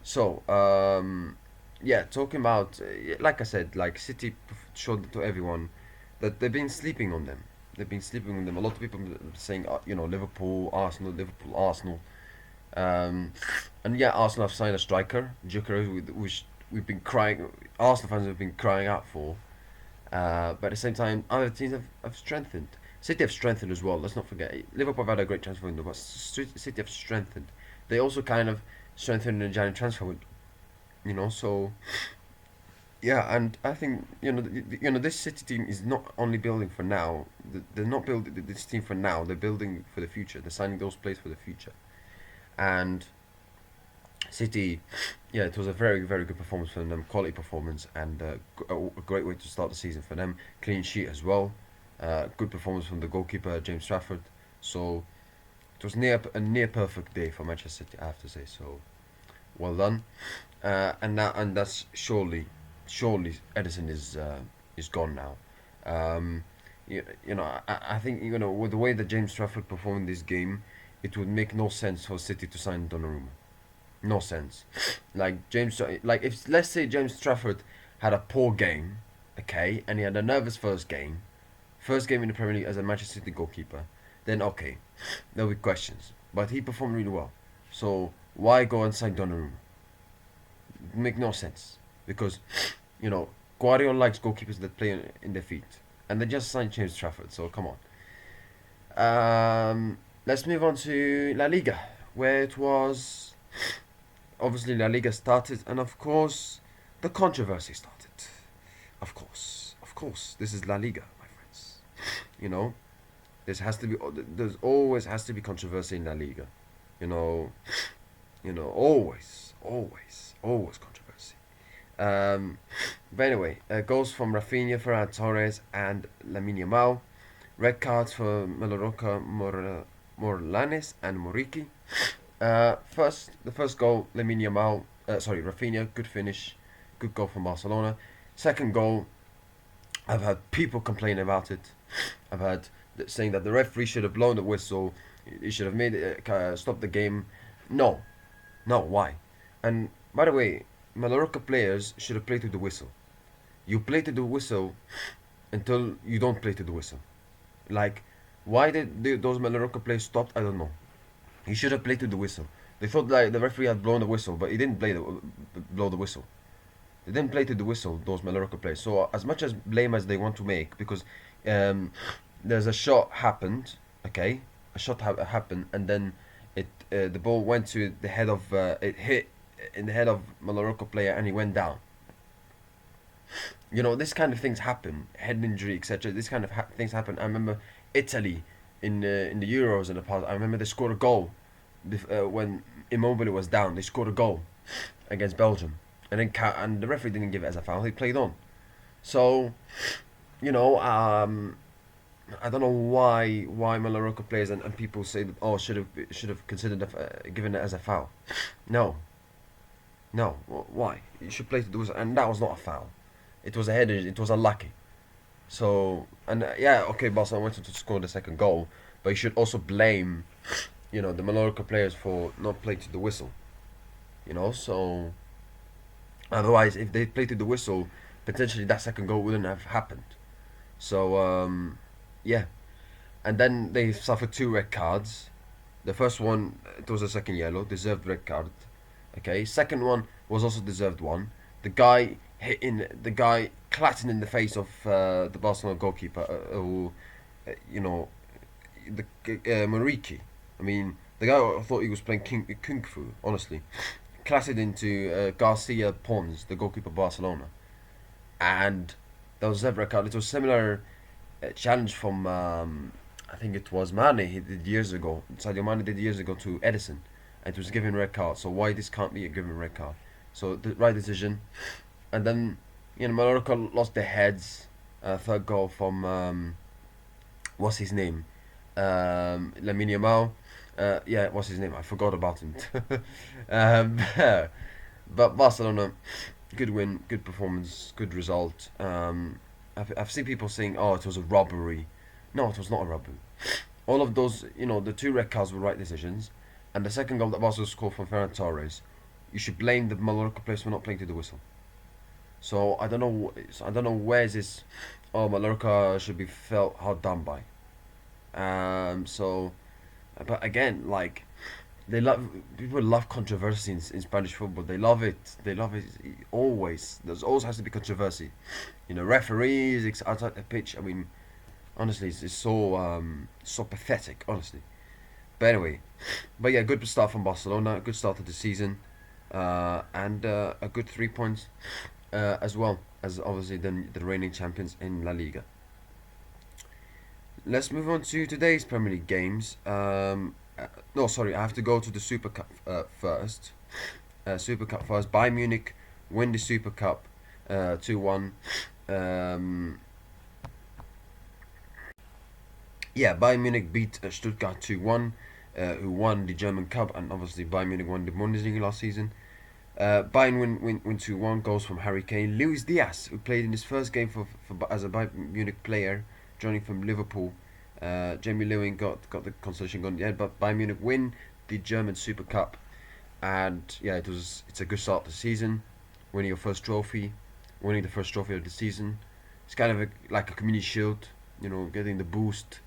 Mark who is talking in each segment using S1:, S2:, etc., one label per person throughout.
S1: So, yeah, talking about, like I said, like City showed to everyone that they've been sleeping on them. They've been sleeping on them. A lot of people saying, Liverpool, Arsenal, Liverpool, Arsenal. Um, and yeah, Arsenal have signed a striker, Joker, which we've been crying, Arsenal fans have been crying out for. But at the same time, other teams have strengthened. City have strengthened as well. Let's not forget. Liverpool have had a great transfer window, but City have strengthened. They also kind of strengthened in the January transfer window. So yeah, and I think this City team is not only building for now. They're not building this team for now. They're building for the future. They're signing those players for the future. And City, yeah, it was a very, very good performance for them, quality performance, and a great way to start the season for them. Clean sheet as well. Good performance from the goalkeeper, James Trafford. So it was a near perfect day for Manchester City, I have to say. So well done. And that's surely Edison is gone now. I think with the way that James Trafford performed in this game, it would make no sense for City to sign Donnarumma. No sense. Like if let's say James Trafford had a poor game, okay, and he had a nervous first game in the Premier League as a Manchester City goalkeeper, then okay, there'll be questions. But he performed really well, so why go and sign Donnarumma? Make no sense because Guardiola likes goalkeepers that play in their feet, and they just signed James Trafford. So come on. Let's move on to La Liga, where it was obviously La Liga started, and of course, the controversy started. Of course, this is La Liga, my friends. You know, there's always has to be controversy in La Liga. You know, always controversy. Um, but anyway, goals from Rafinha, Ferran Torres, and Lamine Yamal. Red cards for Meloroca, Morlanes, and Moriki. The first goal, Lamine Yamal, Rafinha, good finish, good goal from Barcelona. Second goal, I've had people complain about it. I've had saying that the referee should have blown the whistle. He should have made it, stop the game. No, no, why? And by the way, Mallorca players should have played to the whistle. You play to the whistle until you don't play to the whistle. Like, why did those Mallorca players stop? I don't know. He should have played to the whistle. They thought like the referee had blown the whistle, but he didn't blow the whistle. They didn't play to the whistle, those Mallorca players. So as much as blame as they want to make, because um, there's a shot happened, okay, happened, and then the ball went to the head of it hit in the head of Mallorca player, and he went down. This kind of things happen, head injury, etc. This kind of things happen. I remember Italy in the Euros in the past. I remember they scored a goal when Immobile was down. They scored a goal against Belgium, and and the referee didn't give it as a foul. He played on. So, you know, um, I don't know why Mallorca players and people say that should have considered given it as a foul. No, no. Why? You should play to do, and that was not a foul. It was a header. It was unlucky. So and yeah, okay, Barcelona wanted to score the second goal, but you should also blame, the Mallorca players for not playing to the whistle. So otherwise, if they played to the whistle, potentially that second goal wouldn't have happened. So yeah, and then they suffered two red cards. The first one, it was a second yellow, deserved red card. Okay, second one was also deserved one. The guy clattered in the face of the Barcelona goalkeeper, who, you know, the Mariki. I mean, the guy I thought he was playing kung fu. Honestly, clattered into Garcia Pons, the goalkeeper of Barcelona, and that was a red card. It was similar challenge from I think it was Mane. He did years ago. Sadio Mane did years ago to Edison, and it was given red card. So why this can't be a given red card? So the right decision, and then Mallorca lost their heads. Third goal from what's his name? Lamine Yamal. Yeah, what's his name? I forgot about him. um, but Barcelona, good win, good performance, good result. I've seen people saying, "Oh, it was a robbery." No, it was not a robbery. All of those, the two red cards were right decisions, and the second goal that Barcelona scored from Ferran Torres, you should blame the Mallorca players for not playing to the whistle. So I don't know. I don't know where is this. Oh, Mallorca should be felt hard done by. So, but again, like they love people love controversy in Spanish football. They love it. They love it always. There's always has to be controversy. You know, referees outside the pitch. I mean, honestly, it's so pathetic. Honestly. But anyway, but yeah, good start from Barcelona. Good start to the season, and a good 3 points as well as obviously the reigning champions in La Liga. Let's move on to today's Premier League games. No, sorry, I have to go to the Super Cup first. Super Cup first. Bayern Munich win the Super Cup 2-1. Yeah, Bayern Munich beat Stuttgart 2-1, who won the German Cup, and obviously Bayern Munich won the Bundesliga last season. Bayern win 2-1, goals from Harry Kane. Luis Diaz, who played in his first game as a Bayern Munich player, joining from Liverpool. Jamie Lewin got the consolation goal in the end, but Bayern Munich win the German Super Cup, and yeah, it's a good start to the season, winning your first trophy, winning the first trophy of the season. It's kind of like a community shield, you know, getting the boost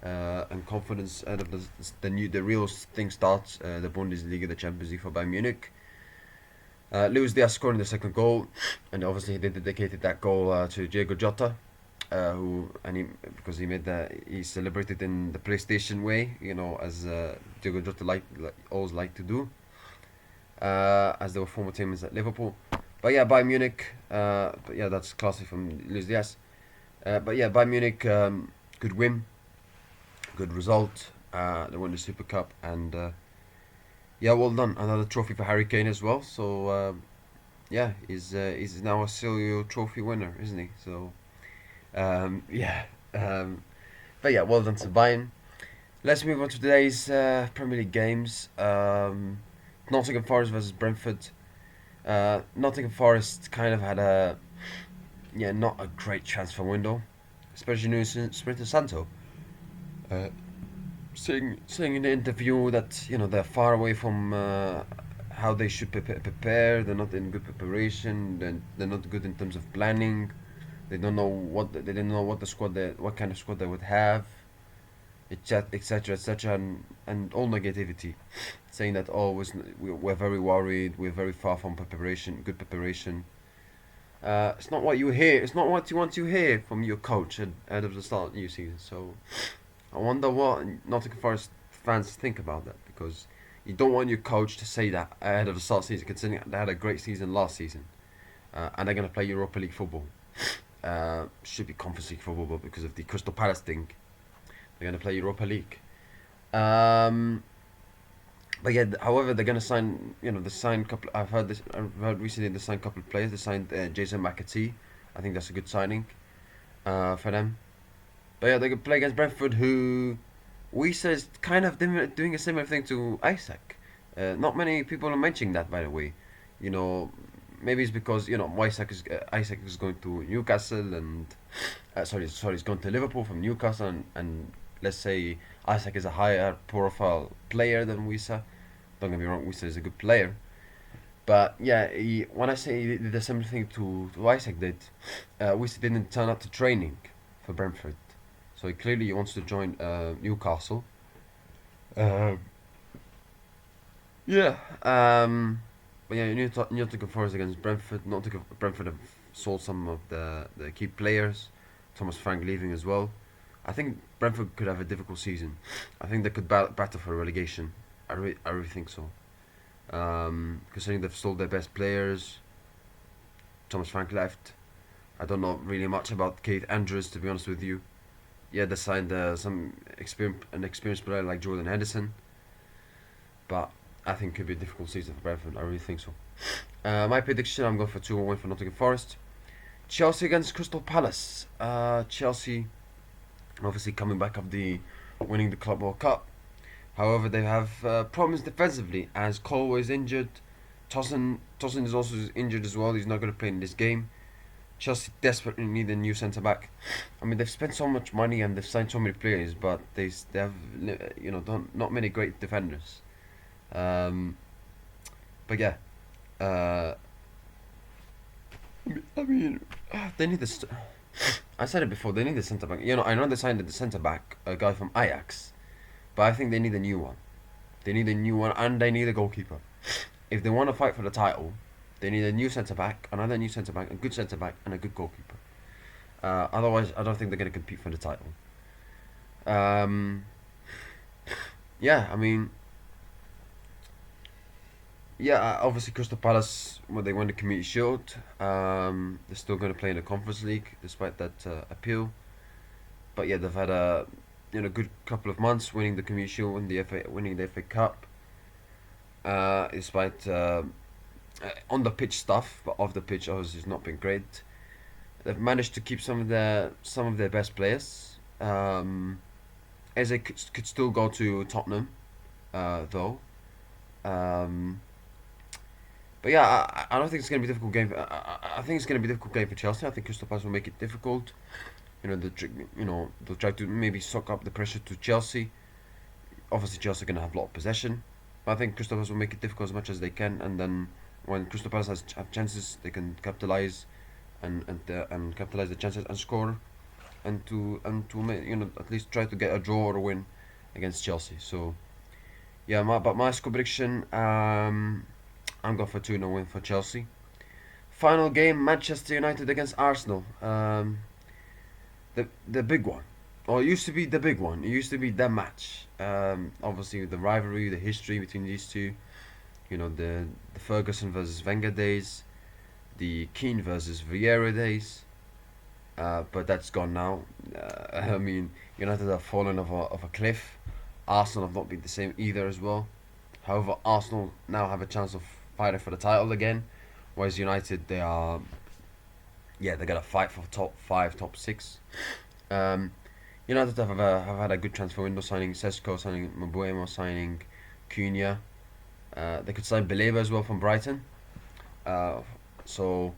S1: and confidence out of the real thing starts, the Bundesliga, the Champions League for Bayern Munich. Luis Diaz scoring the second goal, and obviously they dedicated that goal to Diego Jota, because he celebrated in the PlayStation way, you know, as Diego Jota always like to do, as they were former teammates at Liverpool. But yeah, Bayern Munich, but yeah, that's classic from Luis Diaz. But yeah, Bayern Munich, good win, good result. They won the Super Cup, and yeah, well done. Another trophy for Harry Kane as well. So yeah, he's now a Silvio Trophy winner, isn't he? So yeah, but yeah, well done to Bayern. Let's move on to today's Premier League games. Nottingham Forest versus Brentford. Nottingham Forest kind of had not a great transfer window, especially new Sprinter Santo. Uh, saying in the interview that they're far away from how they should prepare. They're not in good preparation. They're not good in terms of planning. They don't know they didn't know what kind of squad they would have, etc., etc., and all negativity, saying that we're very worried. We're very far from good preparation. It's not what you hear. It's not what you want to hear from your coach at the start of the new season. So I wonder what Nottingham Forest fans think about that, because you don't want your coach to say that ahead of the start of the season, considering they had a great season last season, and they're going to play Europa League football. Should be Conference League football, but because of the Crystal Palace thing, they're going to play Europa League. But yeah, however, they're going to sign. They signed couple. I've heard recently they signed a couple of players. They signed Jason McAtee. I think that's a good signing for them. But yeah, they could play against Brentford, who we is kind of doing a similar thing to Isaac. Not many people are mentioning that, by the way. Maybe it's because Isaac is going to Newcastle, and he's going to Liverpool from Newcastle, and let's say Isaac is a higher profile player than Wissa. Don't get me wrong, Wissa is a good player. But yeah, when I say he did the same thing to Isaac did, Wissa didn't turn up to training for Brentford. So he wants to join Newcastle. Yeah. But yeah, Nottingham Forest against Brentford. Brentford have sold some of the key players. Thomas Frank leaving as well. I think Brentford could have a difficult season. I think they could battle for relegation. I really think so. Considering they've sold their best players. Thomas Frank left. I don't know really much about Keith Andrews, to be honest with you. Yeah, they signed an experienced player like Jordan Henderson. But I think it could be a difficult season for Brentford. I really think so. My prediction, I'm going for 2-1 win for Nottingham Forest. Chelsea against Crystal Palace. Chelsea, obviously coming back of winning the Club World Cup. However, they have problems defensively, as Colwell is injured. Tosin is also injured as well. He's not going to play in this game. Chelsea desperately need a new centre back. I mean, they've spent so much money and they've signed so many players, but they have not many great defenders. But yeah, Uh, I mean, they need this. I said it before. They need a centre back. I know they signed the centre back, a guy from Ajax, but I think they need a new one. They need a new one, and they need a goalkeeper. If they want to fight for the title, they need a new centre back, another new centre back, a good centre back, and a good goalkeeper. Otherwise, I don't think they're going to compete for the title. Um, yeah, I mean, yeah, obviously Crystal Palace, when they won the Community Shield, they're still going to play in the Conference League despite that appeal. But yeah, they've had a good couple of months winning the Community Shield, winning the FA Cup, despite on the pitch stuff, but off the pitch obviously it's not been great. They've managed to keep some of their best players. As they could still go to Tottenham, though. Um, but yeah, I don't think it's going to be a difficult game. I think it's going to be a difficult game for Chelsea. I think Crystal Palace will make it difficult. They'll try to maybe soak up the pressure to Chelsea. Obviously, Chelsea are going to have a lot of possession. But I think Crystal Palace will make it difficult as much as they can. And then when Crystal Palace have chances, they can capitalize and capitalize the chances and score. And to at least try to get a draw or a win against Chelsea. So yeah, my score prediction, I'm going for 2-0 win for Chelsea. Final game, Manchester United against Arsenal. The big one. Or it used to be the big one. It used to be the match. Obviously, the rivalry, the history between these two. The Ferguson versus Wenger days, the Keane versus Vieira days. But that's gone now. I mean, United have fallen off a cliff. Arsenal have not been the same either as well. However, Arsenal now have a chance of fighting for the title again, whereas United, they're gonna fight for top five, top six. Um, United have had a good transfer window, signing Sesko, signing Mbuemo, signing Cunha. They could sign Beleva as well from Brighton. So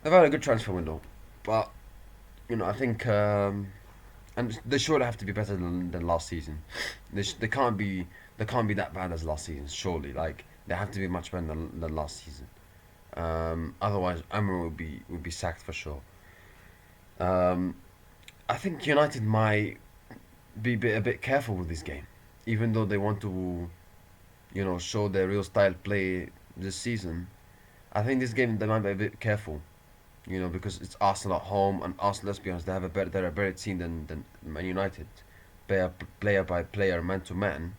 S1: they've had a good transfer window, but I think and they surely have to be better than last season. They can't be that bad as last season. Surely, like they have to be much better than last season. Otherwise, Amro would be sacked for sure. Um, I think United might be a bit careful with this game, even though they want to, show their real style play this season. I think this game they might be a bit careful, because it's Arsenal at home, and Arsenal, let's be honest, they're a better team than Man United, player by player, man to man.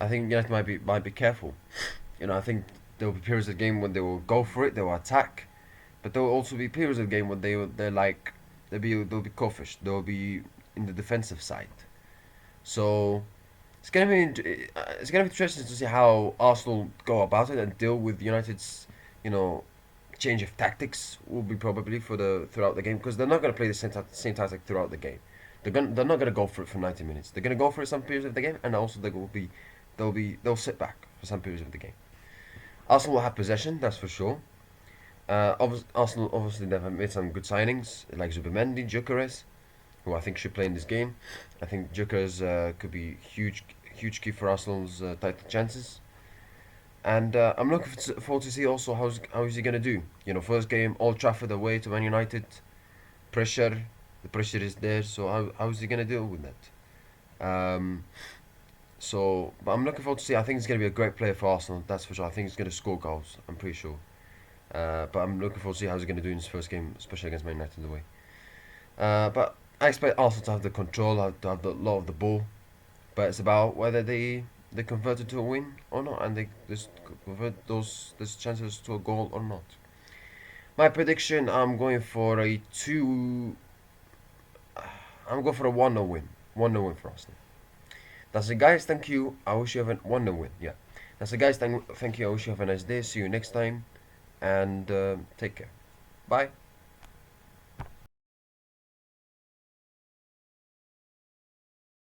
S1: I think United might be careful. I think there will be periods of the game when they will go for it, they will attack, but there will also be periods of the game when they're like they'll be cautious, they'll be in the defensive side. So it's gonna be interesting to see how Arsenal go about it and deal with United's you know change of tactics will be probably for the throughout the game, because they're not gonna play the same tactic throughout the game. They're not gonna go for it for 90 minutes. They're gonna go for it some periods of the game, and also they'll sit back for some periods of the game. Arsenal will have possession, that's for sure. Arsenal obviously they've made some good signings like Zubimendi, Gyökeres, who I think should play in this game. I think Gyökeres could be huge key for Arsenal's title chances. And I'm looking forward to see also how is he gonna do. First game Old Trafford away to Man United, pressure. The pressure is there. So how is he gonna deal with that? But I'm looking forward to see. I think he's gonna be a great player for Arsenal. That's for sure. I think he's gonna score goals. I'm pretty sure. But I'm looking forward to see how he's gonna do in his first game, especially against Man United away. But I expect Arsenal to have the control, to have the lot of the ball. But it's about whether they convert it to a win or not, and they just convert those chances to a goal or not. My prediction: I'm going for a two. I'm going for a 1-0 win. 1-0 win for Arsenal. That's it, guys. Thank you. I wish you have a 1-0 win. Yeah. That's it, guys. Thank you. I wish you have a nice day. See you next time, and take care. Bye.